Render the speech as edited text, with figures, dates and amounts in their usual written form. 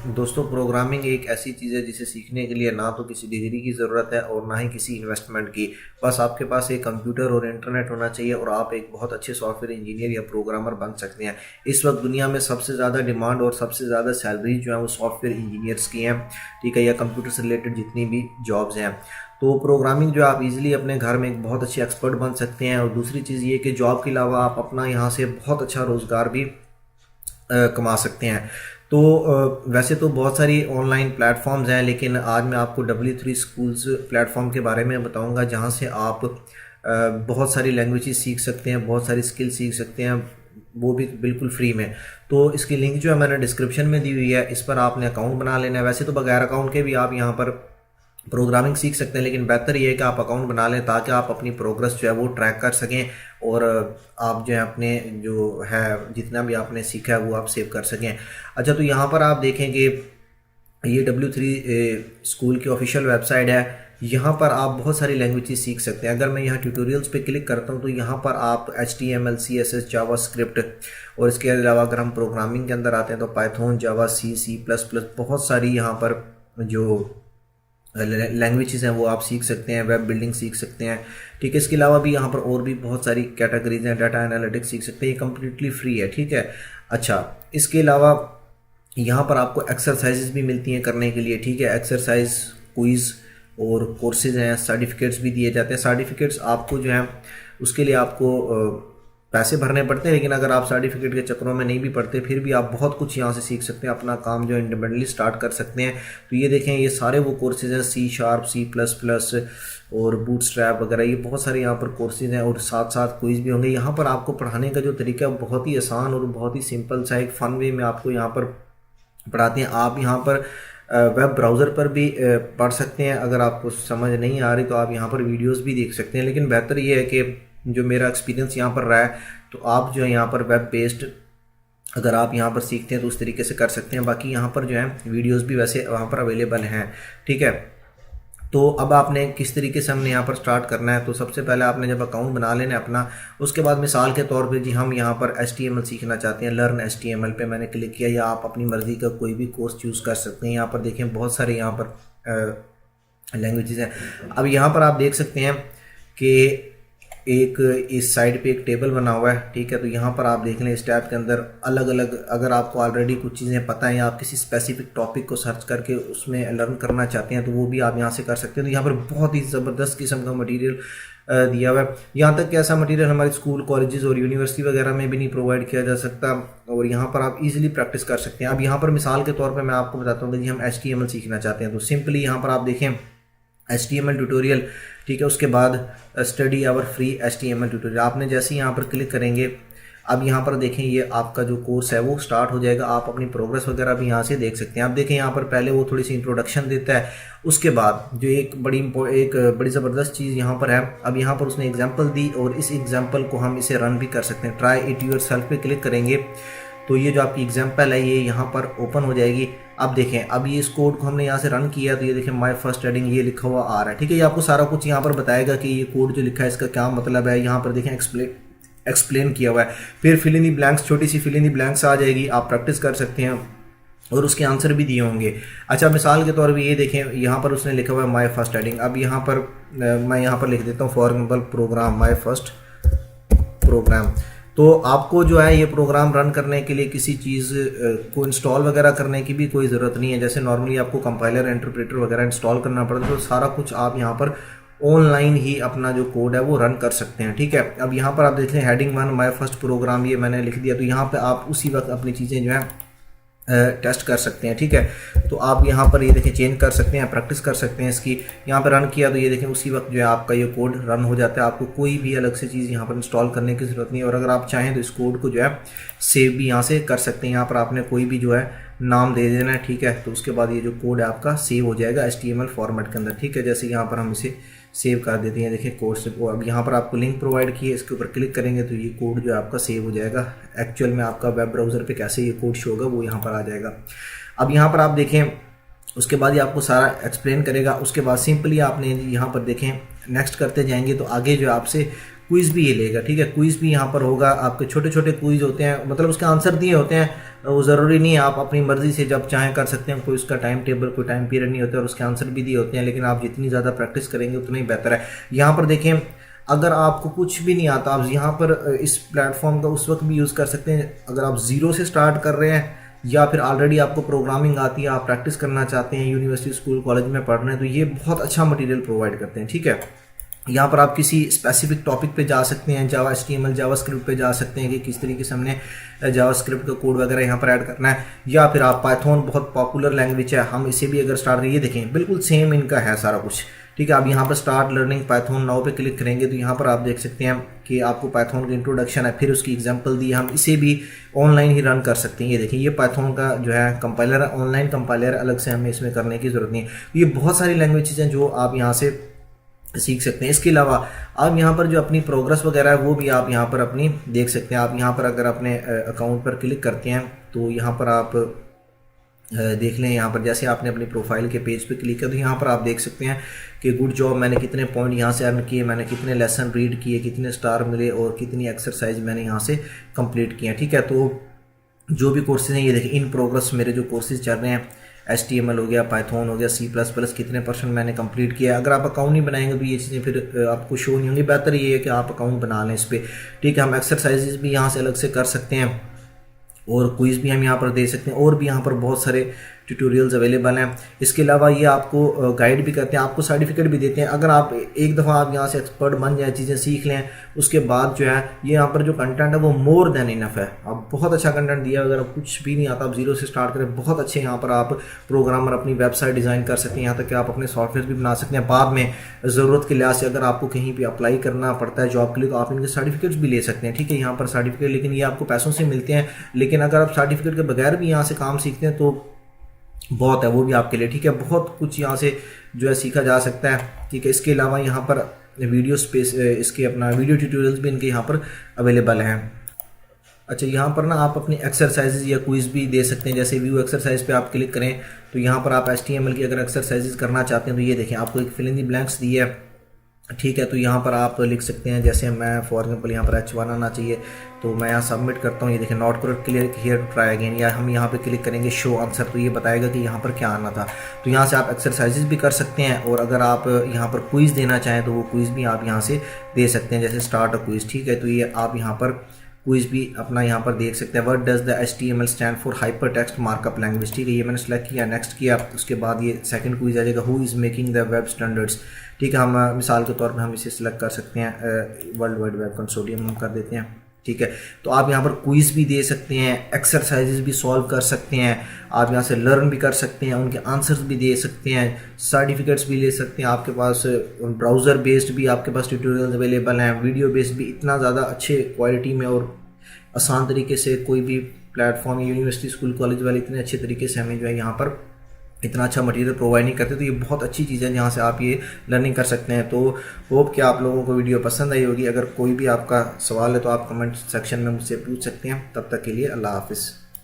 दोस्तों, प्रोग्रामिंग एक ऐसी चीज़ है जिसे सीखने के लिए ना तो किसी डिग्री की ज़रूरत है और ना ही किसी इन्वेस्टमेंट की। बस आपके पास एक कंप्यूटर और इंटरनेट होना चाहिए और आप एक बहुत अच्छे सॉफ्टवेयर इंजीनियर या प्रोग्रामर बन सकते हैं। इस वक्त दुनिया में सबसे ज़्यादा डिमांड और सबसे ज़्यादा सैलरी जो है वो सॉफ्टवेयर इंजीनियर्स की हैं, ठीक है, या कंप्यूटर से रिलेटेड जितनी भी जॉब्स हैं। तो प्रोग्रामिंग जो आप इजीली अपने घर में एक बहुत अच्छे एक्सपर्ट बन सकते हैं। और दूसरी चीज़ ये कि जॉब के अलावा आप अपना यहाँ से बहुत अच्छा रोज़गार भी कमा सकते हैं। तो वैसे तो बहुत सारी ऑनलाइन प्लेटफॉर्म्स हैं, लेकिन आज मैं आपको W3 स्कूल्स प्लेटफॉर्म के बारे में बताऊंगा, जहां से आप बहुत सारी लैंग्वेजेस सीख सकते हैं, बहुत सारी स्किल सीख सकते हैं, वो भी बिल्कुल फ्री में। तो इसकी लिंक जो है मैंने डिस्क्रिप्शन में दी हुई है, इस पर आपने अकाउंट बना लेना है। वैसे तो बगैर अकाउंट के भी आप यहाँ पर प्रोग्रामिंग सीख सकते हैं, लेकिन बेहतर ये है कि आप अकाउंट बना लें ताकि आप अपनी प्रोग्रेस जो है वो ट्रैक कर सकें और आप जो है अपने जो है जितना भी आपने सीखा है वो आप सेव कर सकें। अच्छा, तो यहाँ पर आप देखें कि ये W3 स्कूल की ऑफिशियल वेबसाइट है। यहाँ पर आप बहुत सारी लैंग्वेजेस सीख सकते हैं। अगर मैं यहाँ ट्यूटोरियल्स पे क्लिक करता हूँ तो यहाँ पर आप HTML CSS जावास्क्रिप्ट और इसके अलावा अगर हम प्रोग्रामिंग के अंदर आते हैं तो पाइथन, जावा, C++, बहुत सारी यहाँ पर जो लैंग्वेजेस हैं वो आप सीख सकते हैं। वेब बिल्डिंग सीख सकते हैं, ठीक है। इसके अलावा भी यहाँ पर और भी बहुत सारी कैटेगरीज हैं। डाटा एनालिटिक्स सीख सकते हैं, ये कम्प्लीटली फ्री है, ठीक है। अच्छा, इसके अलावा यहाँ पर आपको एक्सरसाइजेज भी मिलती हैं करने के लिए, ठीक है। एक्सरसाइज, क्विज और कोर्सेज हैं। सर्टिफिकेट्स भी दिए जाते हैं। सर्टिफिकेट्स आपको जो है उसके लिए आपको पैसे भरने पड़ते हैं, लेकिन अगर आप सर्टिफिकेट के चक्करों में नहीं भी पढ़ते फिर भी आप बहुत कुछ यहाँ से सीख सकते हैं, अपना काम जो इंडिपेंडेंटली स्टार्ट कर सकते हैं। तो ये देखें, ये सारे वो कोर्सेज हैं, C#, C++ और बूटस्ट्रैप वगैरह, ये बहुत सारे यहाँ पर कोर्सेज हैं और साथ साथ क्विज भी होंगे। यहाँ पर आपको पढ़ाने का जो तरीका है बहुत ही आसान और बहुत ही सिंपल सा एक फ़न वे में आपको यहाँ पर पढ़ाते हैं। आप यहाँ पर वेब ब्राउज़र पर भी पढ़ सकते हैं। अगर आपको समझ नहीं आ रही तो आप यहाँ पर वीडियोस भी देख सकते हैं, लेकिन बेहतर ये है कि जो मेरा एक्सपीरियंस यहाँ पर रहा है तो आप जो है यहाँ पर वेब बेस्ड अगर आप यहाँ पर सीखते हैं तो उस तरीके से कर सकते हैं। बाकी यहाँ पर जो है वीडियोस भी वैसे वहाँ पर अवेलेबल हैं, ठीक है। तो अब आपने किस तरीके से हमने यहाँ पर स्टार्ट करना है, तो सबसे पहले आपने जब अकाउंट बना लेना है अपना, उसके बाद मिसाल के तौर पे जी हम यहाँ पर HTML सीखना चाहते हैं, लर्न HTML पे मैंने क्लिक किया, या आप अपनी मर्ज़ी का कोई भी कोर्स चूज़ कर सकते हैं। यहाँ पर देखें बहुत सारे यहाँ पर लैंग्वेजेस हैं। अब यहाँ पर आप देख सकते हैं कि एक इस साइड पे एक टेबल बना हुआ है, ठीक है। तो यहाँ पर आप देख लें इस टैब के अंदर अलग अलग, अगर आपको ऑलरेडी कुछ चीज़ें पता है या आप किसी स्पेसिफिक टॉपिक को सर्च करके उसमें लर्न करना चाहते हैं तो वो भी आप यहाँ से कर सकते हैं। तो यहाँ पर बहुत ही ज़बरदस्त किस्म का मटेरियल दिया हुआ है। यहाँ तक कि ऐसा मटेरियल हमारे स्कूल, कॉलेजेस और यूनिवर्सिटी वगैरह में भी नहीं प्रोवाइड किया जा सकता और यहाँ पर आप इजीली प्रैक्टिस कर सकते हैं। अब यहाँ पर मिसाल के तौर पर मैं आपको बताता हूँ कि जी हम HTML सीखना चाहते हैं, तो सिंपली यहाँ पर आप देखें HTML ट्यूटोरियल, ठीक है। उसके बाद study our free HTML tutorial, आपने जैसे ही यहाँ पर क्लिक करेंगे, अब यहाँ पर देखें ये आपका जो कोर्स है वो स्टार्ट हो जाएगा। आप अपनी प्रोग्रेस वगैरह भी यहाँ से देख सकते हैं। आप देखें यहाँ पर पहले वो थोड़ी सी इंट्रोडक्शन देता है, उसके बाद जो एक बड़ी ज़बरदस्त चीज़ यहाँ पर है, अब यहाँ पर उसने एग्जाम्पल दी और इस एग्जाम्पल को हम इसे रन भी कर सकते हैं। ट्राई इट योर सेल्फ पे क्लिक करेंगे तो ये जो आपकी एग्जाम्पल है ये यहाँ पर ओपन हो जाएगी। अब देखें, अब ये इस कोड को हमने यहाँ से रन किया तो ये देखें माय फर्स्ट हेडिंग ये लिखा हुआ आ रहा है, ठीक है। ये आपको सारा कुछ यहाँ पर बताएगा कि ये कोड जो लिखा है इसका क्या मतलब है। यहाँ पर देखें एक्सप्लेन किया हुआ है। फिर फिल इन दी ब्लैंक्स, छोटी सी फिल इन दी ब्लैंक्स आ जाएगी, आप प्रैक्टिस कर सकते हैं और उसके आंसर भी दिए होंगे। अच्छा, मिसाल के तौर पर ये देखें यहाँ पर उसने लिखा हुआ है माय फर्स्ट हेडिंग। अब यहाँ पर मैं यहाँ पर लिख देता हूँ for example program, my first program. तो आपको जो है ये प्रोग्राम रन करने के लिए किसी चीज़ को इंस्टॉल वगैरह करने की भी कोई ज़रूरत नहीं है। जैसे नॉर्मली आपको कंपाइलर, इंटरप्रेटर वगैरह इंस्टॉल करना पड़ता है, तो सारा कुछ आप यहाँ पर ऑनलाइन ही अपना जो कोड है वो रन कर सकते हैं, ठीक है। अब यहाँ पर आप देख लें हेडिंग 1 माय फर्स्ट प्रोग्राम, ये मैंने लिख दिया। तो यहाँ पर आप उसी वक्त अपनी चीज़ें जो है टेस्ट कर सकते हैं, ठीक है। तो आप यहाँ पर ये देखें चेंज कर सकते हैं, प्रैक्टिस कर सकते हैं इसकी। यहाँ पर रन किया तो ये देखें उसी वक्त जो है आपका ये कोड रन हो जाता है। आपको कोई भी अलग से चीज़ यहाँ पर इंस्टॉल करने की ज़रूरत नहीं है। और अगर आप चाहें तो इस कोड को जो है सेव भी यहाँ से कर सकते हैं। यहाँ पर आपने कोई भी जो है नाम दे देना है, ठीक है। तो उसके बाद ये जो कोड है आपका सेव हो जाएगा HTML फॉर्मेट के अंदर, ठीक है। जैसे यहाँ पर हम इसे सेव कर देते हैं, देखिए कोर्स को। अब यहाँ पर आपको लिंक प्रोवाइड की है, इसके ऊपर क्लिक करेंगे तो ये कोड जो है आपका सेव हो जाएगा। एक्चुअल में आपका वेब ब्राउज़र पे कैसे ये कोड शो होगा वो यहाँ पर आ जाएगा। अब यहाँ पर आप देखें उसके बाद ये आपको सारा एक्सप्लेन करेगा। उसके बाद सिंपली आपने यहाँ पर देखें नेक्स्ट करते जाएंगे तो आगे जो आपसे क्विज़ भी ये लेगा, ठीक है। क्विज़ भी यहाँ पर होगा, आपके छोटे छोटे क्विज़ होते हैं, मतलब उसके आंसर दिए होते हैं, वो ज़रूरी नहीं है, आप अपनी मर्ज़ी से जब चाहें कर सकते हैं, कोई उसका टाइम टेबल, कोई टाइम पीरियड नहीं होता, और उसके आंसर भी दिए होते हैं, लेकिन आप जितनी ज़्यादा प्रैक्टिस करेंगे उतना ही बेहतर है। यहाँ पर देखें, अगर आपको कुछ भी नहीं आता, आप यहाँ पर इस प्लेटफॉर्म का उस वक्त भी यूज़ कर सकते हैं अगर आप ज़ीरो से स्टार्ट कर रहे हैं, या फिर ऑलरेडी आपको प्रोग्रामिंग आती है, आप प्रैक्टिस करना चाहते हैं, यूनिवर्सिटी स्कूल कॉलेज में पढ़ रहे हैं, तो ये बहुत अच्छा मटेरियल प्रोवाइड करते हैं, ठीक है। यहाँ पर आप किसी स्पेसिफिक टॉपिक पे जा सकते हैं, जावा HTML जावास्क्रिप्ट पे जा सकते हैं कि किस तरीके से हमने जावास्क्रिप्ट का कोड वगैरह यहाँ पर ऐड करना है, या फिर आप पाइथन, बहुत पॉपुलर लैंग्वेज है, हम इसे भी अगर स्टार्ट, ये देखें बिल्कुल सेम इनका है सारा कुछ, ठीक है। आप यहाँ पर स्टार्ट लर्निंग पाइथन नाउ पे क्लिक करेंगे तो यहाँ पर आप देख सकते हैं कि आपको पाइथन का इंट्रोडक्शन है, फिर उसकी एग्जांपल दी, हम इसे भी ऑनलाइन ही रन कर सकते हैं। ये देखिए, ये पाइथन का जो है कंपाइलर है, ऑनलाइन कंपाइलर, अलग से हमें इसमें करने की ज़रूरत नहीं है। ये बहुत सारी लैंग्वेजेस हैं जो आप यहाँ से सीख सकते हैं। इसके अलावा आप यहाँ पर जो अपनी प्रोग्रेस वगैरह है वो भी आप यहाँ पर अपनी देख सकते हैं। आप यहाँ पर अगर अपने अकाउंट पर क्लिक करते हैं तो यहाँ पर आप देख लें, यहाँ पर जैसे आपने अपनी प्रोफाइल के पेज पे क्लिक किया तो यहाँ पर आप देख सकते हैं कि गुड जॉब, मैंने कितने पॉइंट यहाँ से अर्न किए, मैंने कितने लेसन रीड किए, कितने स्टार मिले और कितनी एक्सरसाइज मैंने यहाँ से कंप्लीट किया, ठीक है। तो जो भी कोर्सेज हैं ये देखिए, इन प्रोग्रेस मेरे जो कोर्सेज चल रहे हैं, HTML हो गया, पाइथन हो गया, C++, कितने % मैंने कंप्लीट किया। अगर आप अकाउंट नहीं बनाएंगे तो ये चीज़ें फिर आपको शो नहीं होंगी। बेहतर ये है कि आप अकाउंट बना लें इस पर, ठीक है। हम एक्सरसाइजेज भी यहाँ से अलग से कर सकते हैं और क्विज़ भी हम यहाँ पर दे सकते हैं, और भी यहाँ पर बहुत सारे ट्यूटोरियल्स अवेलेबल हैं। इसके अलावा ये आपको गाइड भी करते हैं, आपको सर्टिफिकेट भी देते हैं। अगर आप एक दफ़ा आप यहाँ से एक्सपर्ट बन जाए, चीज़ें सीख लें, उसके बाद जो है ये यहाँ पर जो कंटेंट है वो मोर देन इनफ है। आप बहुत अच्छा कंटेंट दिया, अगर आप कुछ भी नहीं आता, आप ज़ीरो से स्टार्ट करें, बहुत अच्छे यहाँ पर आप प्रोग्रामर अपनी वेबसाइट डिज़ाइन कर सकते हैं, यहाँ तक कि आप अपने सॉफ्टवेयर भी बना सकते हैं। बाद में ज़रूरत के लिहाज से अगर आपको कहीं भी अप्लाई करना पड़ता है जॉब के लिए तो आप इनके सर्टिफिकेट्स भी ले सकते हैं, ठीक है। यहाँ पर सर्टिफिकेट, लेकिन ये आपको पैसों से मिलते हैं, लेकिन अगर आप सर्टिफिकेट के बगैर भी यहाँ से काम सीखते हैं तो बहुत है, वो भी आपके लिए, ठीक है। बहुत कुछ यहाँ से जो है सीखा जा सकता है, ठीक है। इसके अलावा यहाँ पर वीडियो स्पेस, इसके अपना वीडियो ट्यूटोरियल्स भी इनके यहाँ पर अवेलेबल हैं। अच्छा, यहाँ पर ना आप अपनी एक्सरसाइजेज या क्विज़ भी दे सकते हैं। जैसे व्यू एक्सरसाइज पे आप क्लिक करें तो यहाँ पर आप HTML की अगर एक्सरसाइजेज करना चाहते हैं तो ये देखें, आपको एक फिल इन द ब्लैंक्स दी है, ठीक है। तो यहाँ पर आप लिख सकते हैं, जैसे मैं फॉर एग्जांपल यहाँ पर H1 आना चाहिए तो मैं यहाँ सबमिट करता हूँ, ये देखें not correct clear here to try again, या हम यहाँ पे क्लिक करेंगे शो आंसर तो ये बताएगा कि यहाँ पर क्या आना था। तो यहाँ से आप एक्सरसाइजेज भी कर सकते हैं, और अगर आप यहाँ पर क्विज़ देना चाहें तो वो क्विज़ भी आप यहाँ से दे सकते हैं, जैसे स्टार्ट अ क्विज़, ठीक है। तो ये आप यहाँ पर क्विज़ भी अपना यहाँ पर देख सकते हैं। What does the HTML stand for hyper text markup language, ठीक है। ये मैंने सेलेक्ट किया, नेक्स्ट किया, उसके बाद ये सेकंड क्विज़ आ जाएगा, who is making the web standards, ठीक है। हम मिसाल के तौर पे हम इसे सिलेक्ट कर सकते हैं, वर्ल्ड वाइड वेब कंसोर्टियम हम कर देते हैं, ठीक है। तो आप यहाँ पर क्विज़ भी दे सकते हैं, एक्सरसाइजेज भी सॉल्व कर सकते हैं, आप यहाँ से लर्न भी कर सकते हैं, उनके आंसर्स भी दे सकते हैं, सर्टिफिकेट्स भी ले सकते हैं। आपके पास ब्राउज़र बेस्ड भी आपके पास ट्यूटोरियल्स अवेलेबल हैं, वीडियो बेस्ड भी, इतना ज़्यादा अच्छे क्वालिटी में और आसान तरीके से कोई भी प्लेटफॉर्म, यूनिवर्सिटी स्कूल कॉलेज वाले इतने अच्छे तरीके से हमें जो है यहाँ पर इतना अच्छा मटेरियल प्रोवाइड नहीं करते। तो ये बहुत अच्छी चीज़ है जहाँ से आप ये लर्निंग कर सकते हैं। तो होप कि आप लोगों को वीडियो पसंद आई होगी। अगर कोई भी आपका सवाल है तो आप कमेंट सेक्शन में मुझसे पूछ सकते हैं। तब तक के लिए अल्लाह हाफिज़।